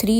3۔